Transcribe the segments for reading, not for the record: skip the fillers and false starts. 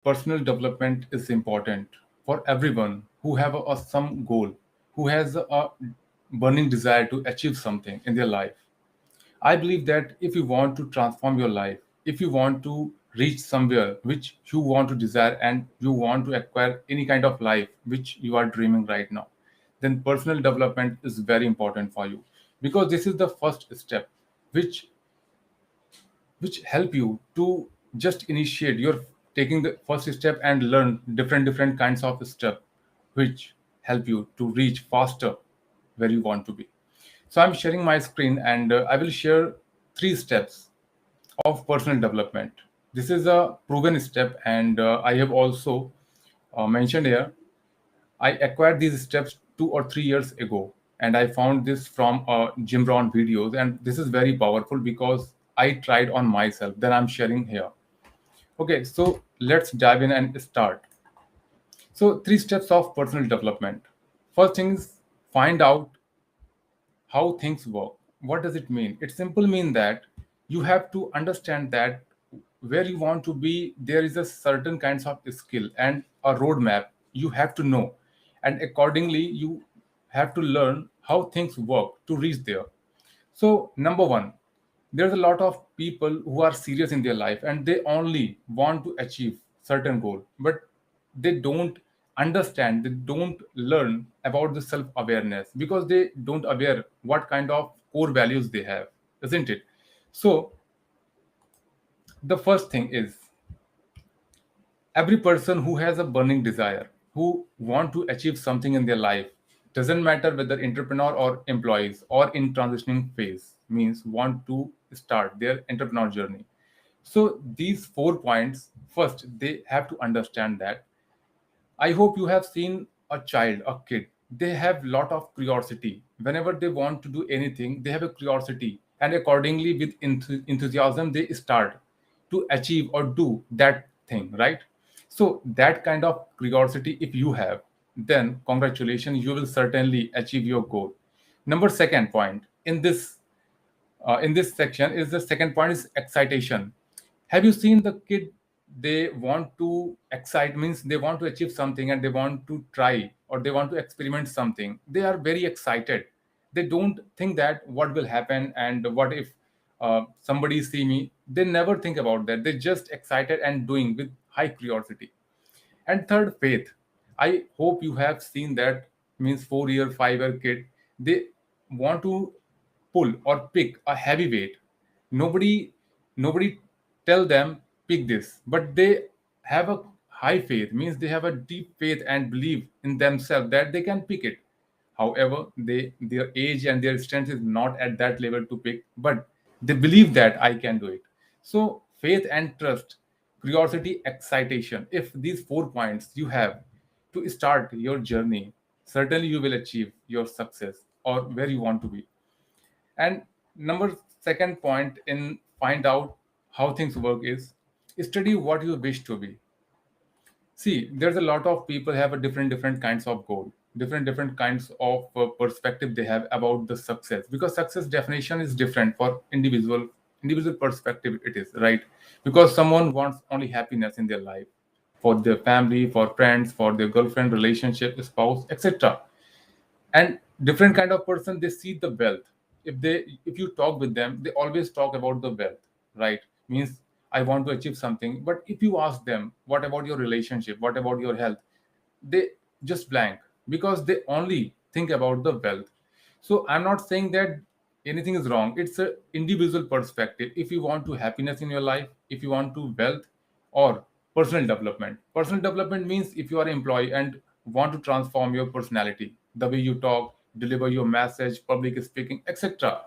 personal development is important for everyone who have some goal, who has a burning desire to achieve something in their life. I believe that if you want to transform your life, if you want to reach somewhere which you want to desire and you want to acquire any kind of life which you are dreaming right now, then personal development is very important for you, because this is the first step which help you to just initiate your taking the first step and learn different kinds of step which help you to reach faster where you want to be. So I'm sharing my screen, and I will share three steps of personal development. This is a proven step, and I have also mentioned here. I acquired these steps 2 or 3 years ago, and I found this from Jim Rohn videos, and this is very powerful because I tried on myself. Then I'm sharing here. Okay, so let's dive in and start. So, three steps of personal development. First thing is, find out how things work. What does it mean? It simply means that you have to understand that where you want to be, there is a certain kinds of skill and a roadmap you have to know, and accordingly you have to learn how things work to reach there. So, number one, there's a lot of people who are serious in their life and they only want to achieve certain goal, but they don't understand, they don't learn about the self awareness because they don't aware what kind of core values they have, isn't it? So, the first thing is, every person who has a burning desire, who want to achieve something in their life, doesn't matter whether entrepreneur or employees or in transitioning phase, means want to start their entrepreneur journey. So these 4 points, first they have to understand that, I hope you have seen a child, a kid. They have lot of curiosity. Whenever they want to do anything, they have a curiosity, and accordingly, with enthusiasm, they start to achieve or do that thing, right? So that kind of curiosity, if you have, then congratulations, you will certainly achieve your goal. Number second point in this section is, the second point is excitation. Have you seen the kid? They want to excite, means they want to achieve something and they want to try or they want to experiment something. They are very excited. They don't think that what will happen and what if somebody see me. They never think about that. They just excited and doing with high curiosity. And third, faith. I hope you have seen that, means 4 year, 5 year kid, they want to pull or pick a heavy weight. Nobody, nobody tell them pick this, but they have a high faith, means they have a deep faith and believe in themselves that they can pick it. However, their age and their strength is not at that level to pick, but they believe that I can do it. So faith and trust, curiosity, excitation. If these 4 points you have to start your journey, certainly you will achieve your success or where you want to be. And number second point in find out how things work is, study what you wish to be. See, there's a lot of people have a different kinds of goal, different kinds of perspective they have about the success, because success definition is different for individual perspective. It is right, because someone wants only happiness in their life, for their family, for friends, for their girlfriend, relationship, spouse, etc. And different kind of person, they see the wealth. If you talk with them, they always talk about the wealth, right? Means I want to achieve something, but if you ask them what about your relationship, what about your health, they just blank, because they only think about the wealth. So I'm not saying that anything is wrong. It's a individual perspective. If you want to happiness in your life, if you want to wealth, or personal development means if you are an employee and want to transform your personality, the way you talk, deliver your message, public speaking, etc.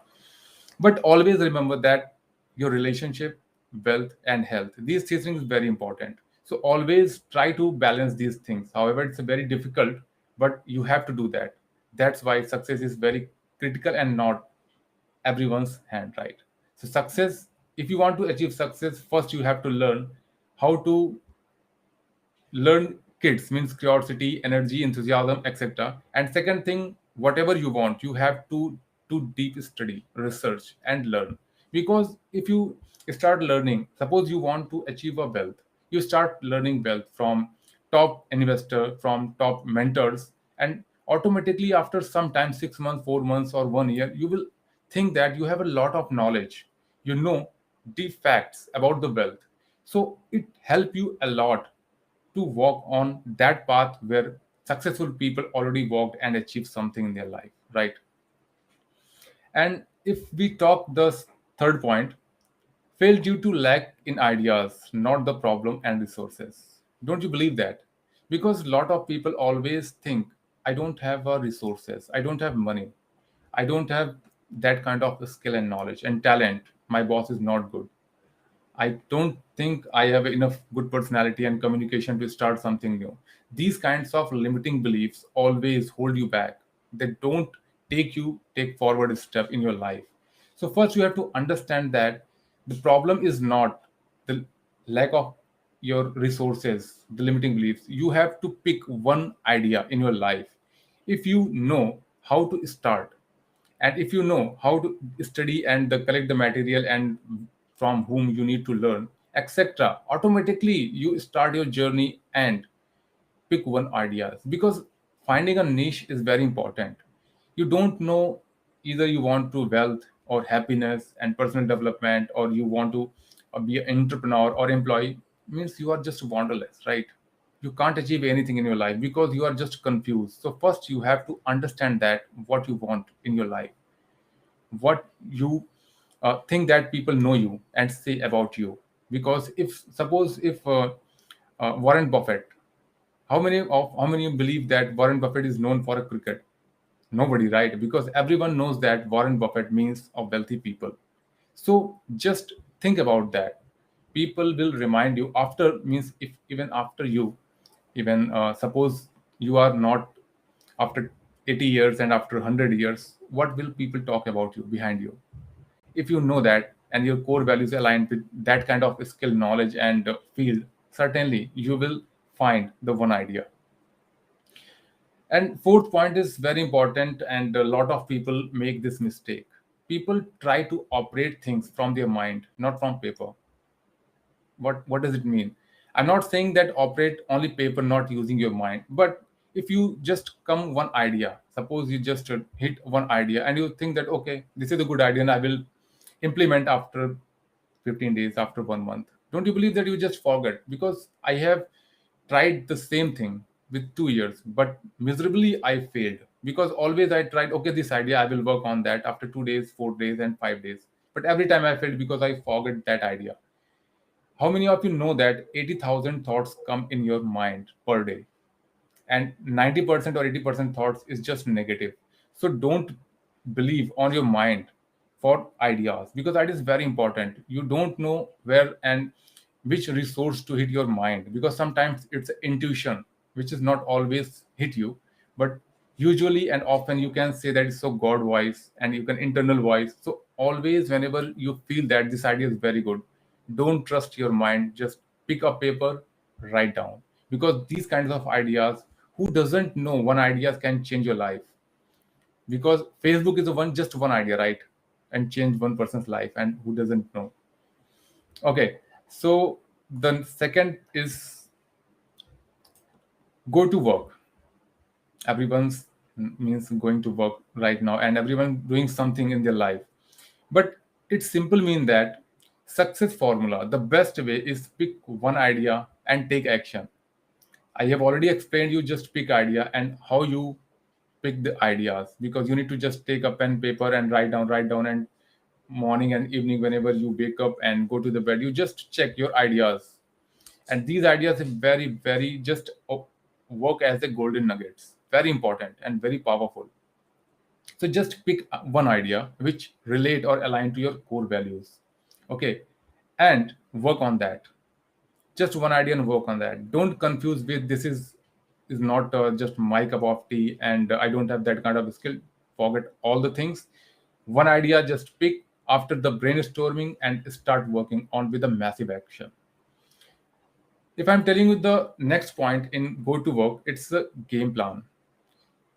But always remember that your relationship, wealth, and health, these three things very important. So always try to balance these things. However, it's very difficult, but you have to do that. That's why success is very critical and not everyone's hand, right? So success, if you want to achieve success, first you have to learn how to learn kids, means curiosity, energy, enthusiasm, etc. And second thing, whatever you want, you have to do deep study, research, and learn. Because if you start learning, suppose you want to achieve a wealth, You start learning wealth from top investor, from top mentors, and automatically after some time, 6 months, 4 months, or 1 year, you will think that you have a lot of knowledge. You know deep facts about the wealth. So it help you a lot to walk on that path where successful people already walked and achieved something in their life, right? And if we talk the third point, fail due to lack in ideas, not the problem and resources. Don't you believe that? Because a lot of people always think, I don't have resources, I don't have money, I don't have that kind of skill and knowledge and talent. My boss is not good. I don't think I have enough good personality and communication to start something new. These kinds of limiting beliefs always hold you back. They don't take forward a step in your life. So first you have to understand that the problem is not the lack of your resources, the limiting beliefs. You have to pick one idea in your life. If you know how to start, and if you know how to study and collect the material and from whom you need to learn, etc., automatically you start your journey and pick one idea, because finding a niche is very important. You don't know, either you want to wealth or happiness and personal development, or you want to be an entrepreneur or employee, means you are just wanderless, right? You can't achieve anything in your life because you are just confused. So first you have to understand that what you want in your life, what you think that people know you and say about you. Because if suppose if Warren Buffett, how many believe that Warren Buffett is known for a cricket? Nobody, right? Because everyone knows that Warren Buffett means of wealthy people. So just think about that. People will remind you after, means if even after you, even suppose you are not, after 80 years and after 100 years, what will people talk about you behind you? If you know that and your core values align with that kind of skill, knowledge, and field, certainly you will find the one idea. And fourth point is very important, and a lot of people make this mistake. People try to operate things from their mind, not from paper. What does it mean? I'm not saying that operate only paper, not using your mind, but if you just come one idea, suppose you just hit one idea and you think that okay, this is a good idea and I will implement after 15 days, after 1 month, don't you believe that you just forget? Because I have tried the same thing with 2 years, but miserably I failed, because always I tried, okay, this idea I will work on that after 2 days, 4 days, and 5 days, but every time I failed because I forget that idea. How many of you know that 80,000 thoughts come in your mind per day? And 90% or 80% thoughts is just negative. So don't believe on your mind for ideas, because that is very important. You don't know where and which resource to hit your mind, because sometimes it's intuition which is not always hit you, but usually and often you can say that it's so god voice and you can internal voice. So always whenever you feel that this idea is very good, don't trust your mind, just pick up paper, write down. Because these kinds of ideas, who doesn't know one idea can change your life? Because Facebook is a one, just one idea, right? And change one person's life, and who doesn't know? Okay, so the second is go to work. Everyone's means going to work right now, and everyone doing something in their life. But it simple mean that success formula, the best way is pick one idea and take action. I have already explained you, just pick idea and how you pick the ideas, because you need to just take a pen paper and write down, and morning and evening whenever you wake up and go to the bed, you just check your ideas. And these ideas are very very just work as the golden nuggets, very important and very powerful. So just pick one idea which relate or align to your core values. Okay, and work on that. Just one idea and work on that. Don't confuse with this is not just my cup of tea and I don't have that kind of skill. Forget all the things. One idea, just pick after the brainstorming and start working on with a massive action. If I'm telling you the next point in go to work, it's a game plan.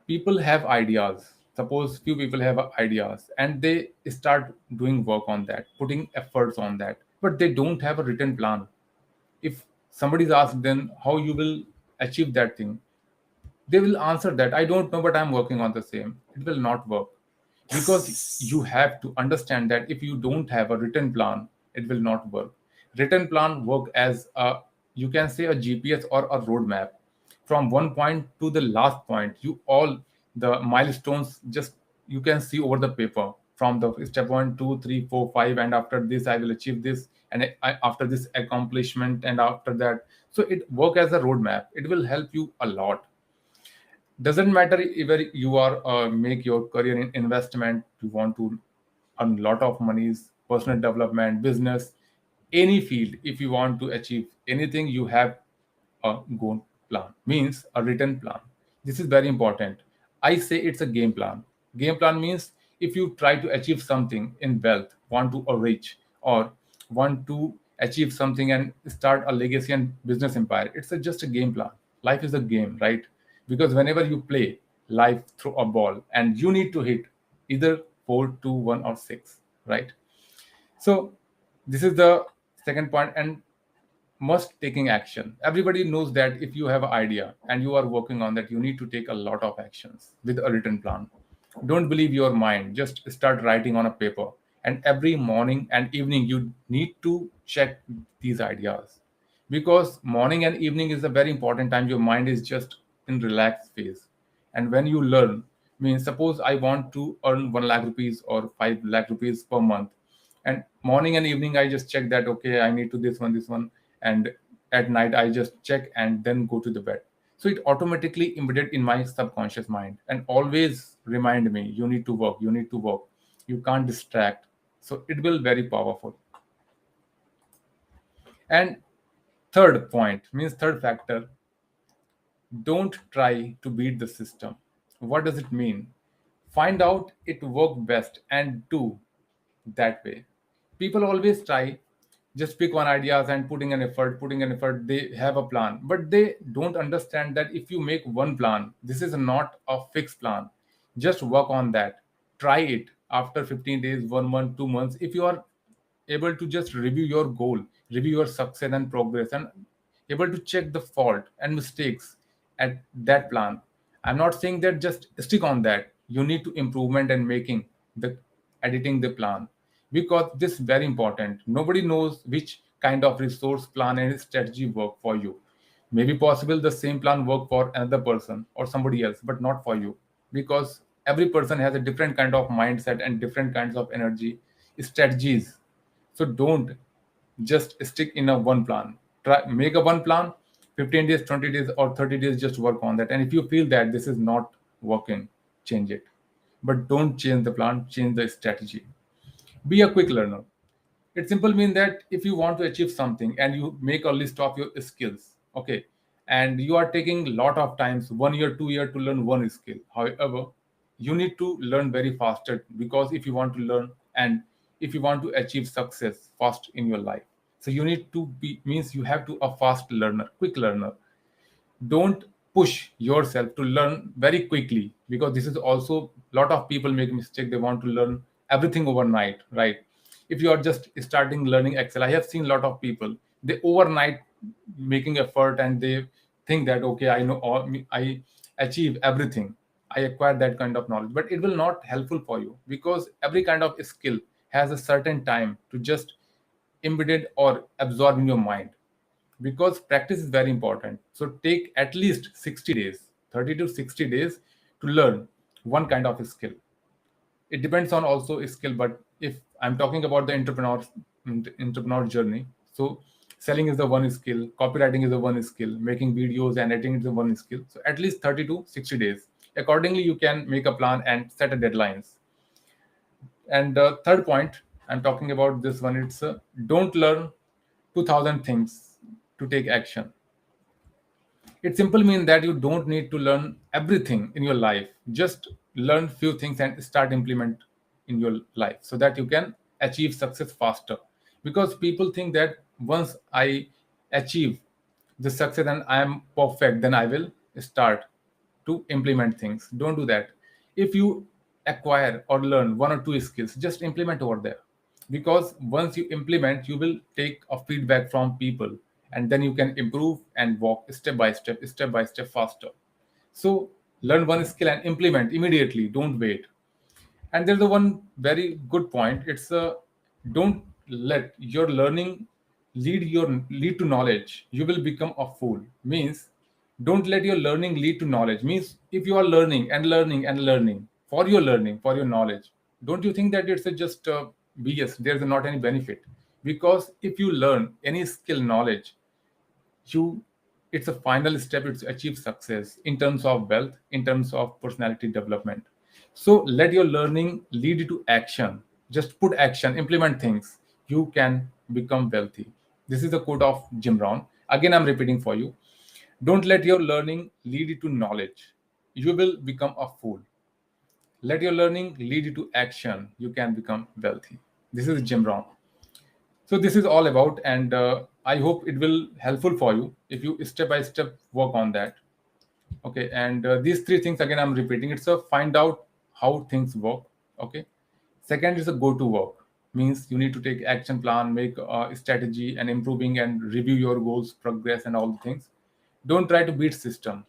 People have ideas. Suppose few people have ideas and they start doing work on that, putting efforts on that, but they don't have a written plan. If somebody's asked them how you will achieve that thing, they will answer that I don't know, but I'm working on the same. It will not work, because you have to understand that if you don't have a written plan, it will not work. Written plan work as a, you can say, a GPS or a roadmap. From one point to the last point, you all the milestones just you can see over the paper, from the step 1, 2, 3, 4, 5, and after this I will achieve this, and after this accomplishment, and after that. So it work as a roadmap. It will help you a lot. Doesn't matter whether you are make your career in investment, you want to earn lot of monies, personal development, business, any field. If you want to achieve anything, you have a goal plan, means a written plan. This is very important. I say it's a game plan. Game plan means if you try to achieve something in wealth, want to reach, or want to achieve something and start a legacy and business empire, it's just a game plan. Life is a game, right? Because whenever you play life through a ball, and you need to hit either 4, 2, 1, or 6, right? So this is the second point. And must taking action. Everybody knows that if you have an idea and you are working on that, you need to take a lot of actions with a written plan. Don't believe your mind, just start writing on a paper. And every morning and evening you need to check these ideas, because morning and evening is a very important time. Your mind is just in relaxed phase. And when you learn, means suppose I want to earn 1 lakh rupees or 5 lakh rupees per month, and morning and evening I just check that okay, I need to this one, and at night I just check and then go to the bed. So it automatically embedded in my subconscious mind and always remind me, you need to work, you need to work, you can't distract. So it will very powerful. And third point, means third factor, don't try to beat the system. What does it mean? Find out it worked best and do that way. People always try, just pick one ideas and putting an effort, they have a plan, but they don't understand that if you make one plan, this is not a fixed plan. Just work on that. Try it after 15 days, 1 month, 2 months. If you are able to just review your goal, review your success and progress, and able to check the fault and mistakes at that plan. I'm not saying that just stick on that. You need to improvement and making the editing the plan, because this is very important. Nobody knows which kind of resource plan and strategy work for you. Maybe possible the same plan work for another person or somebody else, but not for you, because every person has a different kind of mindset and different kinds of energy strategies. So don't just stick in a one plan. Try make a one plan, 15 days, 20 days, or 30 days, just work on that. And if you feel that this is not working, change it. But don't change the plan, change the strategy. Be a quick learner. It simple mean that if you want to achieve something and you make a list of your skills, okay, and you are taking a lot of times, 1 year, 2 year to learn one skill. However, you need to learn very faster, because if you want to learn and if you want to achieve success fast in your life, so you need to be, means you have to a fast learner, quick learner. Don't push yourself to learn very quickly, because this is also a lot of people make mistake. They want to learn everything overnight, right? If you are just starting learning excel, I have seen a lot of people, they overnight making effort, and they think that okay, I know all, I achieve everything, I acquire that kind of knowledge. But it will not helpful for you, because every kind of skill has a certain time to just embed or absorb in your mind, because practice is very important. So take at least 60 days, 30 to 60 days to learn one kind of skill. It depends on also skill, but if I'm talking about the entrepreneur journey, so selling is the one skill, copywriting is the one skill, making videos and editing is the one skill. So at least 30 to 60 days. Accordingly, you can make a plan and set a deadlines. And the third point, I'm talking about this one, it's don't learn 2000 things to take action. It simply means that you don't need to learn everything in your life. Just learn few things and start implement in your life, so that you can achieve success faster. Because people think that once I achieve the success and I am perfect, then I will start to implement things. Don't do that. If you acquire or learn one or two skills, just implement over there. Because once you implement, you will take a feedback from people, and then you can improve and walk step by step faster. So learn one skill and implement immediately, don't wait. And there's a one very good point. It's a don't let your learning lead to knowledge. You will become a fool. Means don't let your learning lead to knowledge. Means if you are learning and learning and learning for your learning, for your knowledge, don't you think that it's a just BS? There's not any benefit. Because if you learn any skill knowledge, you it's a final step to achieve success in terms of wealth, in terms of personality development. So let your learning lead you to action. Just put action, implement things. You can become wealthy. This is the quote of Jim Rohn. Again, I'm repeating for you. Don't let your learning lead you to knowledge. You will become a fool. Let your learning lead you to action. You can become wealthy. This is Jim Rohn. So this is all about, and I hope it will helpful for you if you step by step work on that. Okay, and these three things again I'm repeating. It's a find out how things work. Okay, second is a go to work. Means you need to take action plan, make a strategy, and improving and review your goals, progress, and all the things. Don't try to beat system.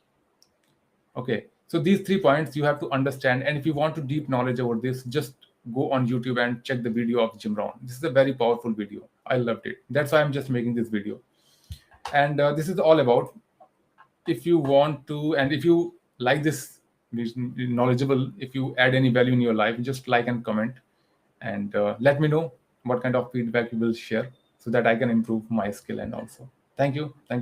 Okay, so these 3 points you have to understand, and if you want to deep knowledge over this, just go on YouTube and check the video of Jim Rohn. This is a very powerful video. I loved it. That's why I'm just making this video. And this is all about. If you want to, and if you like this knowledgeable, if you add any value in your life, just like and comment, and let me know what kind of feedback you will share so that I can improve my skill. And also, thank you.